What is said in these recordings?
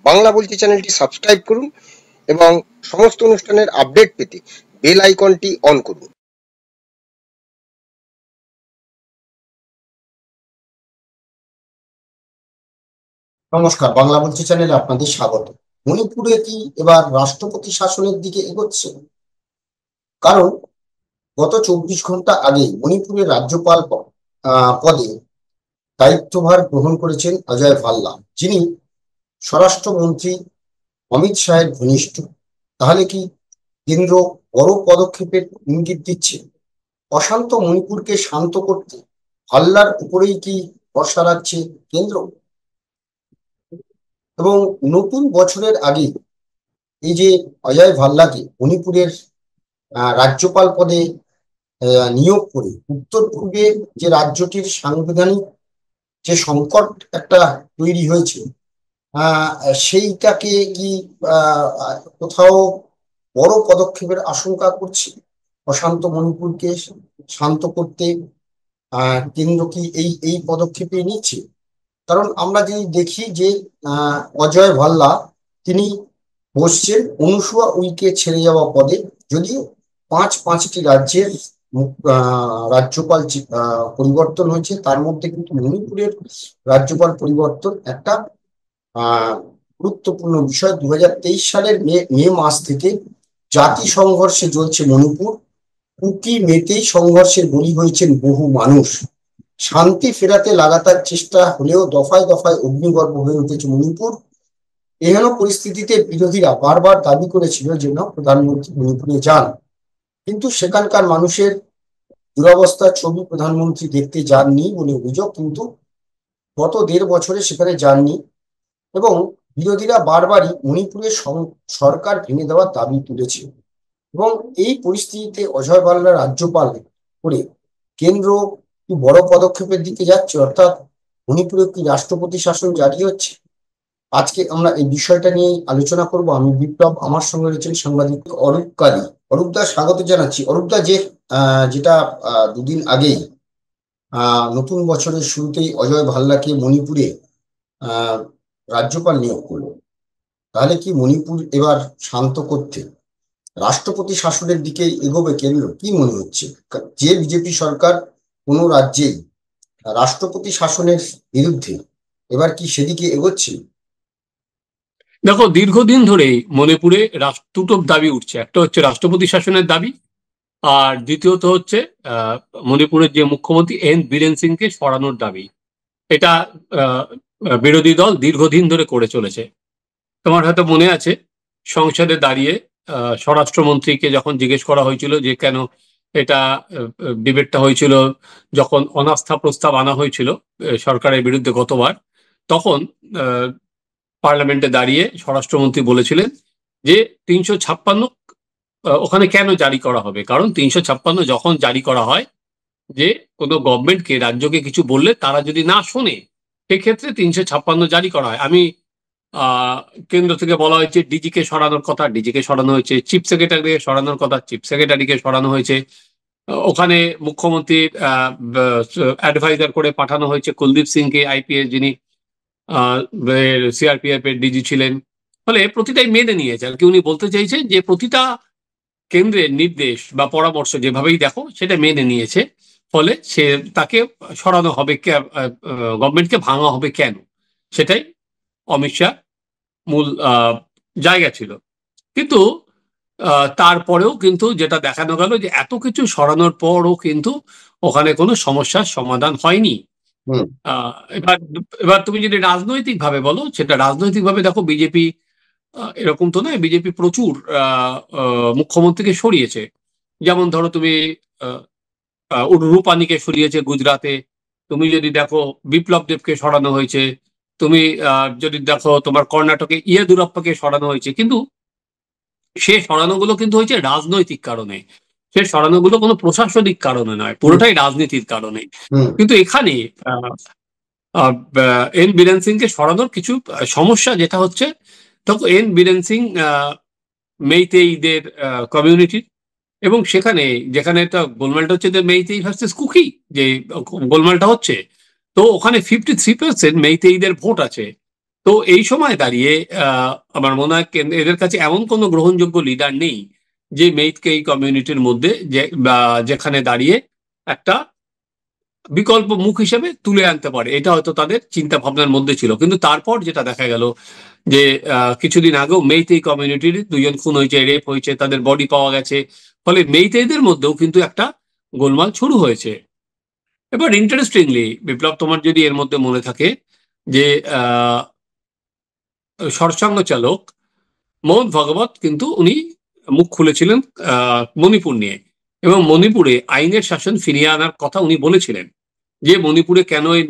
বাংলা বলছি চ্যানেলটি সাবস্ক্রাইব করুন এবং সমস্ত অনুষ্ঠানের আপডেট পেতে বেল আইকনটি অন করুন। নমস্কার, বাংলা বলছি চ্যানেলে আপনাদের স্বাগত। মণিপুরে কি এবার রাষ্ট্রপতি শাসনের দিকে এগোচ্ছে? কারণ গত 24 ঘন্টা আগে মণিপুরের রাজ্যপাল পদে দায়িত্বভার গ্রহণ করেছেন অজয় ভাল্লা, যিনি স্বরাষ্ট্রমন্ত্রী অমিত শাহের ঘনিষ্ঠ। তাহলে কি কেন্দ্র বড় পদক্ষেপের ইঙ্গিত দিচ্ছে? অশান্ত মণিপুরকে শান্ত করতে ভাল্লার উপরেই কি ভরসা রাখছে কেন্দ্র? এবং নতুন বছরের আগে এই যে অজয় ভাল্লাকে মণিপুরের রাজ্যপাল পদে নিয়োগ করে উত্তর পূর্বে যে রাজ্যটির সাংবিধানিক যে সংকট একটা তৈরি হয়েছে, সেইটাকে কি কোথাও বড় পদক্ষেপের আশঙ্কা করছে? অশান্ত মণিপুরকে শান্ত করতে কেন্দ্র কি এই এই পদক্ষেপে নিচ্ছে? কারণ আমরা যদি দেখি যে অজয় ভাল্লা তিনি বসছেন অনুসুয়া উইকে ছেড়ে যাওয়া পদে, যদিও পাঁচটি রাজ্যের রাজ্যপাল পরিবর্তন হয়েছে, তার মধ্যে কিন্তু মণিপুরের রাজ্যপাল পরিবর্তন একটা গুরুত্বপূর্ণ বিষয়। 2023 সালের মে মাস থেকে জাতি সংঘর্ষে জ্বলছে মণিপুর। কুকি মেতেই সংঘর্ষের বলি হয়েছেন বহু মানুষ। শান্তি ফেরাতে লাগাতার চেষ্টা হলেও দফায় দফায় অগ্নিগর্ভ হয়ে উঠেছে মণিপুর। এহেন পরিস্থিতিতে বিরোধীরা বারবার দাবি করেছিল যেন প্রধানমন্ত্রী মণিপুরে যান, কিন্তু সেখানকার মানুষের দুরবস্থার ছবি প্রধানমন্ত্রী দেখতে যাননি বলে অভিযোগ। কিন্তু গত 1.5 বছরে সেখানে যাননি এবং বিরোধীরা বারবারই মণিপুরের সরকার ভেঙে দেওয়ার দাবি তুলেছে। এবং এই পরিস্থিতিতে অজয় ভাল্লা রাজ্যপাল করে কেন্দ্র কি বড় পদক্ষেপের দিকে যাচ্ছে, অর্থাৎ মণিপুরে কি রাষ্ট্রপতি শাসন জারি হচ্ছে? আজকে আমরা এই বিষয়টা নিয়ে আলোচনা করব। আমি বিপ্লব, আমার সঙ্গে রয়েছেন সাংবাদিক অরূপ কালী। অরূপদা, স্বাগত জানাচ্ছি। অরূপদা, যেটা দুদিন আগেই নতুন বছরের শুরুতেই অজয় ভাল্লাকে মণিপুরে রাজ্যপাল নিয়োগ করলো, তাহলে কি মণিপুর এবার শান্ত করতে রাষ্ট্রপতি শাসনের দিকে এগোবে কেন্দ্র? কি মনে হচ্ছে, যে বিজেপি সরকার কোনো রাজ্যে রাষ্ট্রপতি শাসনের বিরুদ্ধে, এবার কি সেদিকে এগোচ্ছে? দেখো, দীর্ঘদিন ধরেই মণিপুরে দুটো দাবি উঠছে। একটা হচ্ছে রাষ্ট্রপতি শাসনের দাবি, আর দ্বিতীয়ত হচ্ছে মণিপুরের যে মুখ্যমন্ত্রী এন বীরেন সিংকে সরানোর দাবি। এটা বিরোধী দল দীর্ঘদিন ধরে করে চলেছে। তোমার হয়তো মনে আছে, সংসদে দাঁড়িয়ে স্বরাষ্ট্রমন্ত্রীকে যখন জিজ্ঞেস করা হয়েছিল যে কেন এটা ডিবেটটা হয়েছিল যখন অনাস্থা প্রস্তাব আনা হয়েছিল সরকারের বিরুদ্ধে গতবার, তখন পার্লামেন্টে দাঁড়িয়ে স্বরাষ্ট্রমন্ত্রী বলেছিলেন যে 356 ওখানে কেন জারি করা হবে, কারণ 356 যখন জারি করা হয়, যে কোনো গভর্নমেন্টকে, রাজ্যকে কিছু বললে তারা যদি না শোনে, সেক্ষেত্রে 356 জারি করা হয়। আমি কেন্দ্র থেকে বলা হয়েছে ডিজিকে সরানোর কথা, ডিজিকে সরানো হয়েছে, চিফ সেক্রেটারিকে সরানোর কথা, চিফ সেক্রেটারিকে সরানো হয়েছে। ওখানে মুখ্যমন্ত্রীর অ্যাডভাইজার করে পাঠানো হয়েছে কুলদীপ সিংকে, আইপিএস, যিনি সিআরপিএফ এর ডিজি ছিলেন। ফলে প্রতিটাই মেনে নিয়েছে আর কি। উনি বলতে চাইছেন যে প্রতিটা কেন্দ্রের নির্দেশ বা পরামর্শ যেভাবেই দেখো সেটা মেনে নিয়েছে, ফলে তাকে সরানো হবে, গভর্নমেন্টকে ভাঙা হবে কেন, সেটাই অমিত শাহ মূল জায়গা ছিল। কিন্তু তারপরেও কিন্তু যেটা দেখানো গেল যে এত কিছু সরানোর পরও কিন্তু ওখানে কোনো সমস্যার সমাধান হয়নি। এবার এবার তুমি যদি রাজনৈতিক ভাবে বলো, সেটা রাজনৈতিক ভাবে দেখো, বিজেপি এরকম তো নয়, বিজেপি প্রচুর মুখ্যমন্ত্রীকে সরিয়েছে। যেমন ধরো তুমি রূপানীকে সরিয়েছে গুজরাতে, তুমি যদি দেখো বিপ্লব দেবকে সরানো হয়েছে, তুমি যদি দেখো তোমার কর্ণাটকে ইয়েদুরাপ্পাকে সরানো হয়েছে। কিন্তু সে সরানোগুলো কিন্তু হয়েছে রাজনৈতিক কারণে, সে সরানোগুলো কোনো প্রশাসনিক কারণে নয়, পুরোটাই রাজনীতির কারণে। কিন্তু এখানে এন বীরেন সিংকে সরানোর কিছু সমস্যা, যেটা হচ্ছে দেখো, এন বীরেন সিং মেইতেইদের কমিউনিটির, এবং সেখানে যেখানে একটা গোলমালটা হচ্ছে মেইতেই ভার্সেস কুকি, যে গোলমালটা হচ্ছে, তো ওখানে 53% মেইতেইদের ভোট আছে। তো এই সময় দাঁড়িয়ে আমার মনে হয় এদের কাছে এমন কোনো গ্রহণযোগ্য লিডার নেই যে মেইতেই কমিউনিটির মধ্যে যেখানে দাঁড়িয়ে একটা বিকল্প মুখ হিসেবে তুলে আনতে পারে, এটা হয়তো তাদের চিন্তা ভাবনার মধ্যে ছিল। কিন্তু তারপর যেটা দেখা গেল যে কিছুদিন আগেও মেইতেই কমিউনিটির 2জন খুন হয়েছে, রেপ হয়েছে, তাদের বডি পাওয়া গেছে। ফলে মেইতেইদের মধ্যেও কিন্তু একটা গোলমাল শুরু হয়েছে। এবার ইন্টারেস্টিংলি বিপ্লব, তোমার যদি এর মধ্যে মনে থাকে যে সরসাঙ্গ চালক মোহন ভগবত কিন্তু উনি মুখ খুলেছিলেন মণিপুর নিয়ে, এবং মণিপুরে আইনের শাসন ফিরিয়ে আনার কথা উনি বলেছিলেন যে মণিপুরে কেন এই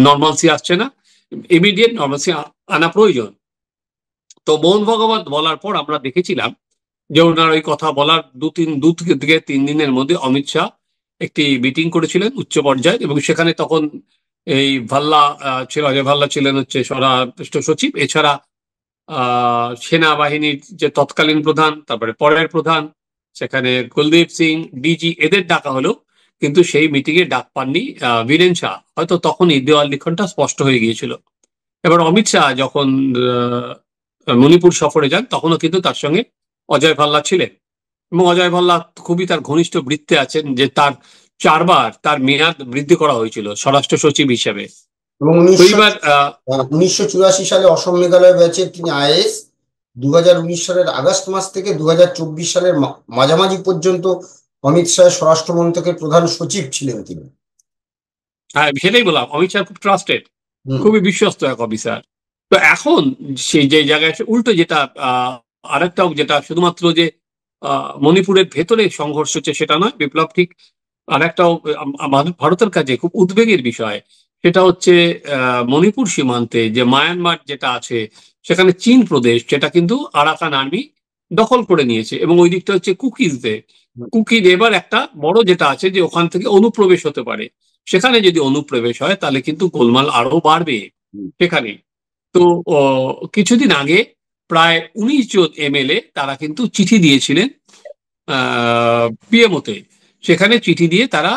নর্মালসি আসছে না, ইমিডিয়েট নর্মালসি আনা প্রয়োজন। তো মোহন ভগবত বলার পর আমরা দেখেছিলাম যে ওনার ওই কথা বলার দু থেকে 3 দিনের মধ্যে অমিত শাহ একটি মিটিং করেছিলেন উচ্চ পর্যায়ে, এবং সেখানে তখন এই ভাল্লা ছিল, অজয় ভাল্লা ছিলেন হচ্ছে স্বরাষ্ট্র সচিব, এছাড়া সেনাবাহিনীর যে তৎকালীন প্রধান, তারপরে পরের প্রধান, সেখানে কুলদীপ সিং ডিজি, এদের ডাকা হলো, কিন্তু সেই মিটিং এ ডাক পাননি বীরেন শাহ। হয়তো তখনই দেওয়াল লিখনটা স্পষ্ট হয়ে গিয়েছিল। এবার অমিত শাহ যখন মণিপুর সফরে যান তখনও কিন্তু তার সঙ্গে অজয় ভাল্লা ছিলেন, এবং অজয় ভাল্লা খুবই তার ঘনিষ্ঠ বৃত্তে আছেন, যে তার 4বার তার মেয়াদ বৃদ্ধি করা হয়েছিল স্বরাষ্ট্র সচিব হিসেবে। এবং তো এইবার 1984 সালে অসম মেঘালয় ব্যাচে তিনি আইএএস, 2019 সালের আগস্ট মাস থেকে 2024 সালের মাঝামাঝি পর্যন্ত অমিত শাহ স্বরাষ্ট্র মন্ত্রকের প্রধান সচিব ছিলেন তিনি। হ্যাঁ, সেটাই বললাম, অমিত শাহ খুব ট্রাস্টেড, খুবই বিশ্বস্ত এক অফিসার। তো এখন সেই যে জায়গায় উল্টো যেটা আরেকটাও, যেটা শুধুমাত্র যে মণিপুরের ভেতরে সংঘর্ষ হচ্ছে সেটা নয় বিপ্লব, ঠিক আরেকটাও ভারতের কাছে খুব উদ্বেগের বিষয়, সেটা হচ্ছে মণিপুর সীমান্তে যে মায়ানমার যেটা আছে, সেখানে চীন প্রদেশ, সেটা কিন্তু আরাকান আর্মি দখল করে নিয়েছে, এবং ওই দিকটা হচ্ছে কুকিজদের। কুকিজ এবার একটা বড় যেটা আছে যে ওখান থেকে অনুপ্রবেশ হতে পারে, সেখানে যদি অনুপ্রবেশ হয় তাহলে কিন্তু গোলমাল আরো বাড়বে সেখানে। তো কিছুদিন আগে প্রায় 19 জন এমএলএ তারা কিন্তু চিঠি দিয়েছিলেন পিএমওতে, সেখানে চিঠি দিয়ে তারা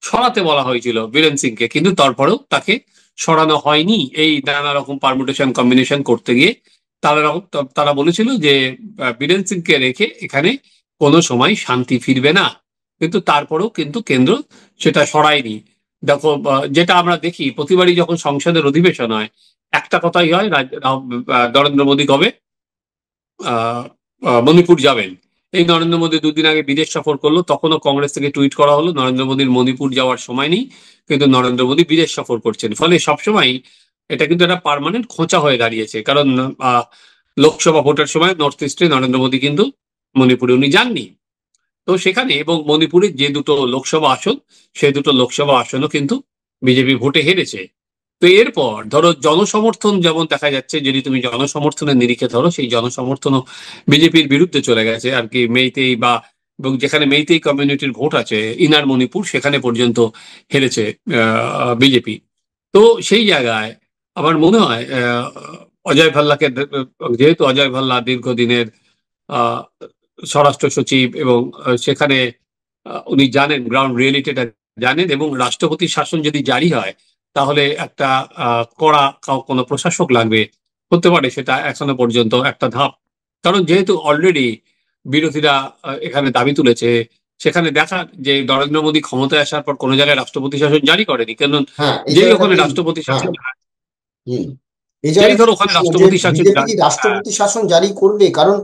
সরাতে বলা হয়েছিল বীরেন সিংকে, কিন্তু তারপরেও তাকে সরানো হয়নি। এই নানা রকম পারমুটেশন কম্বিনেশন করতে গিয়ে তারা বলেছিল যে বীরেন সিংকে রেখে এখানে কোনো সময় শান্তি ফিরবে না, কিন্তু তারপরেও কিন্তু কেন্দ্র সেটা সরায়নি। দেখো, যেটা আমরা দেখি প্রতিবারই যখন সংসদের অধিবেশন হয় একটা কথাই হয়, নরেন্দ্র মোদী কবে মণিপুর যাবেন। এই নরেন্দ্র মোদী 2 দিন আগে বিদেশ সফর করলো, তখনও কংগ্রেস থেকে টুইট করা হলো নরেন্দ্র মোদীর মণিপুর যাওয়ার সময় নেই, কিন্তু নরেন্দ্র মোদী বিদেশ সফর করছেন। ফলে সবসময় এটা কিন্তু একটা পার্মানেন্ট খোঁচা হয়ে দাঁড়িয়েছে, কারণ লোকসভা ভোটের সময় নর্থ ইস্টে নরেন্দ্র মোদী কিন্তু মণিপুরে উনি যাননি। তো সেখানে, এবং মণিপুরের যে 2টো লোকসভা আসন, সেই 2টো লোকসভা আসনও কিন্তু বিজেপি ভোটে হেরেছে। তো এরপর ধরো জনসমর্থন যেমন দেখা যাচ্ছে, যদি তুমি জনসমর্থনের নিরিখে ধরো, সেই জনসমর্থনও বিজেপির বিরুদ্ধে চলে গেছে আর কি। মেইতেই বা, এবং যেখানে মেইতেই কমিউনিটির ভোট আছে ইনার মণিপুর, সেখানে পর্যন্ত হেরেছে বিজেপি। তো সেই জায়গায় আমার মনে হয় অজয় ভাল্লাকে, যেহেতু অজয় ভাল্লা দীর্ঘদিনের স্বরাষ্ট্র সচিব, এবং সেখানে উনি জানেন, গ্রাউন্ড রিয়েলিটিটা জানেন, এবং রাষ্ট্রপতির শাসন যদি জারি হয় তাহলে একটা কড়া কোনো প্রশাসক লাগবে, হতে পারে সেটা এখনো পর্যন্ত একটা ধাপ। কারণ যেহেতু অলরেডি বিরোধীরা এখানে দাবি তুলেছে, সেখানে দেখা যে নরেন্দ্র মোদী ক্ষমতায় আসার পর কোনো জায়গায় রাষ্ট্রপতি শাসন জারি করেনি, কারণ যেই ওখানে রাষ্ট্রপতি শাসন, যেই ধরো ওখানে রাষ্ট্রপতি শাসন, রাষ্ট্রপতি শাসন জারি করবে, কারণ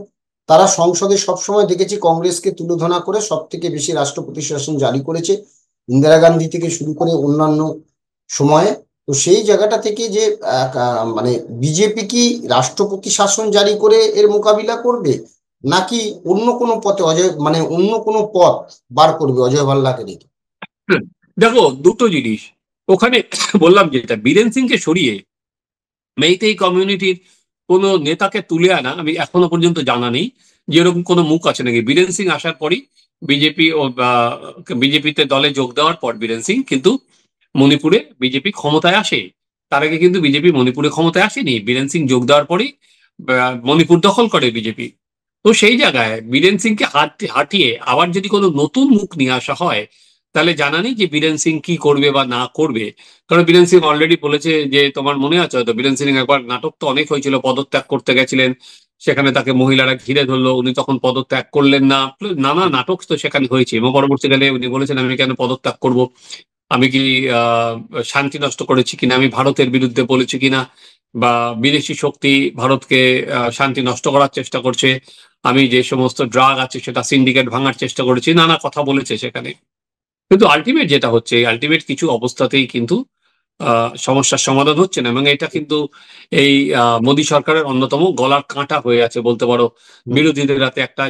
তারা সংসদে সবসময় দেখেছি কংগ্রেসকে তুলোধনা করে সব থেকে বেশি রাষ্ট্রপতি শাসন জারি করেছে, ইন্দিরা গান্ধী থেকে শুরু করে অন্যান্য সময়ে। তো সেই জায়গাটা থেকে যে মানে বিজেপি কি রাষ্ট্রপতি শাসন জারি করে এর মোকাবিলা করবে, নাকি অন্য কোনো পথে অন্য কোনো পথ বার করবে অজয় ভাল্লাকে রেখে? দেখো, দুটো জিনিস ওখানে বললাম, যেটা বীরেন সিংকে সরিয়ে মেইতেই কমিউনিটির কোন নেতাকে তুলে আনা আমি এখনো পর্যন্ত জানা নেই যে এরকম কোনো মুখ আছে নাকি। বীরেন সিং আসার পরই বিজেপি ও বিজেপিতে দলে যোগ দেওয়ার পর বীরেন সিং কিন্তু মণিপুরে বিজেপি ক্ষমতায় আসে। তার আগে কিন্তু বিজেপি মণিপুরে ক্ষমতায় আসেনি, বীরেন সিং যোগ দেওয়ার পরেই মণিপুর দখল করে বিজেপি। তো সেই জায়গায় বীরেন সিংকে হাঁটিয়ে আবার যদি কোনো নতুন মুখ নিয়ে আসা হয়, তাহলে জানা নেই যে বীরেন সিং কি করবে বা না করবে। কারণ বীরেন সিং অলরেডি বলেছে যে, তোমার মনে আছে হয়তো, বীরেন সিং একবার নাটক তো অনেক হয়েছিল, পদত্যাগ করতে গেছিলেন, সেখানে তাকে মহিলারা ঘিরে ধরলো, উনি তখন পদত্যাগ করলেন না, নানা নাটক তো সেখানে হয়েছে, এবং পরবর্তীকালে উনি বলেছেন আমি কেন পদত্যাগ করব, আমি কি আহ শান্তি নষ্ট করেছি কিনা, আমি ভারতের বিরুদ্ধে বলেছি কিনা, বা বিদেশি শক্তি ভারতকে শান্তি নষ্ট করার চেষ্টা করছে, আমি যে সমস্ত ড্রাগ আছে সেটা সিন্ডিকেট ভাঙার চেষ্টা করেছি, নানা কথা বলেছে সেখানে। কিন্তু আলটিমেট যেটা হচ্ছে, আলটিমেট কিছু অবস্থাতেই কিন্তু সমস্যার সমাধান হচ্ছে না, এবং এটা কিন্তু এই মোদী সরকারের অন্যতম গলার কাঁটা হয়ে আছে বলতে পারো। বিরোধীদের হাতে একটা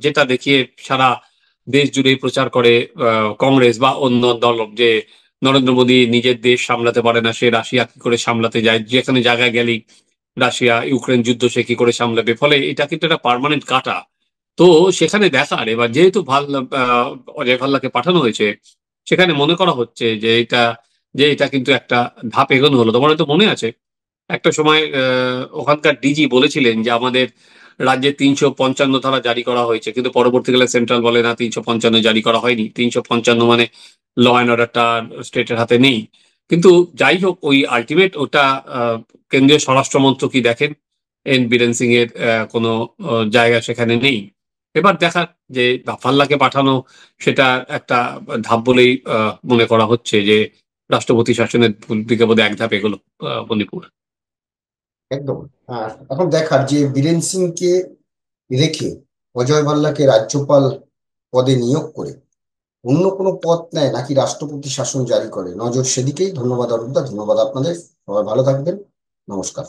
যেটা দেখিয়ে সারা দেশ জুড়েই প্রচার করে কংগ্রেস বা অন্য দল, যে নরেন্দ্র মোদী নিজের দেশ সামলাতে পারে না, সে রাশিয়া কি করে সামলাতে যায়, যেখানে জায়গায় গেলি রাশিয়া ইউক্রেন যুদ্ধ সে কি করে সামলাবে, ফলে এটা কিন্তু একটা পার্মানেন্ট কাঁটা। তো সেখানে দেখার, এবার যেহেতু অজয় ভাল্লাকে পাঠানো হয়েছে, সেখানে মনে করা হচ্ছে যে এটা কিন্তু একটা ধাপ এগোনো হলো। তোমার হয়তো মনে আছে একটা সময় ওখানকার ডিজি বলেছিলেন যে আমাদের রাজ্যে 355 ধারা জারি করা হয়েছে, কিন্তু পরবর্তীকালে সেন্ট্রাল বলে না, 355 জারি করা হয়নি, 355 মানে ল অ্যান্ড অর্ডারটা স্টেটের হাতে নেই। কিন্তু যাই হোক, ওই আলটিমেট ওটা কেন্দ্রীয় স্বরাষ্ট্রমন্ত্রী কি দেখেন, এন বীরেন সিং এর কোনো জায়গা সেখানে নেই। এবার দেখা যে ভাল্লাকে পাঠানো, সেটা একটা ধাপ বলেই মনে করা হচ্ছে যে রাষ্ট্রপতি শাসনের দিকে বোধহয় এক ধাপ এগোলো মণিপুর। একদম। আর এখন দেখার যে বীরেন সিংকে রেখে অজয় ভাল্লাকে রাজ্যপাল পদে নিয়োগ করে অন্য কোনো পদ নেয় নাকি রাষ্ট্রপতি শাসন জারি করে, নজর সেদিকেই। ধন্যবাদ অরূপদা, ধন্যবাদ আপনাদের, সবাই ভালো থাকবেন, নমস্কার।